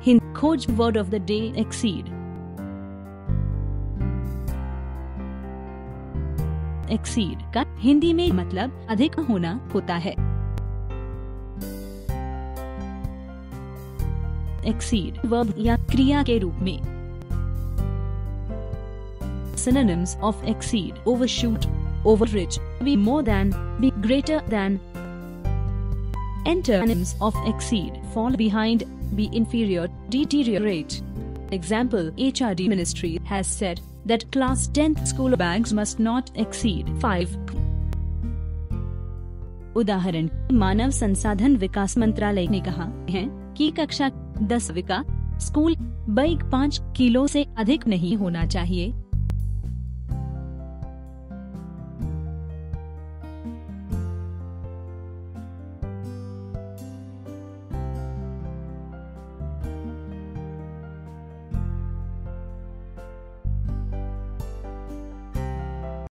HinKhoj word of the day exceed. Exceed का हिंदी में मतलब अधिक होना होता है। Exceed वर्ब या क्रिया के रूप में। Synonyms of exceed: overshoot, overreach, be more than, be greater than. Antonyms of exceed: fall behind, be inferior, deteriorate. Example: HRD Ministry has said that class 10th school bags must not exceed 5. उदाहरण: मानव संसाधन विकास मंत्रालय ने कहा है कि कक्षा 10 का school bag 5 kilo से अधिक नहीं होना चाहिए।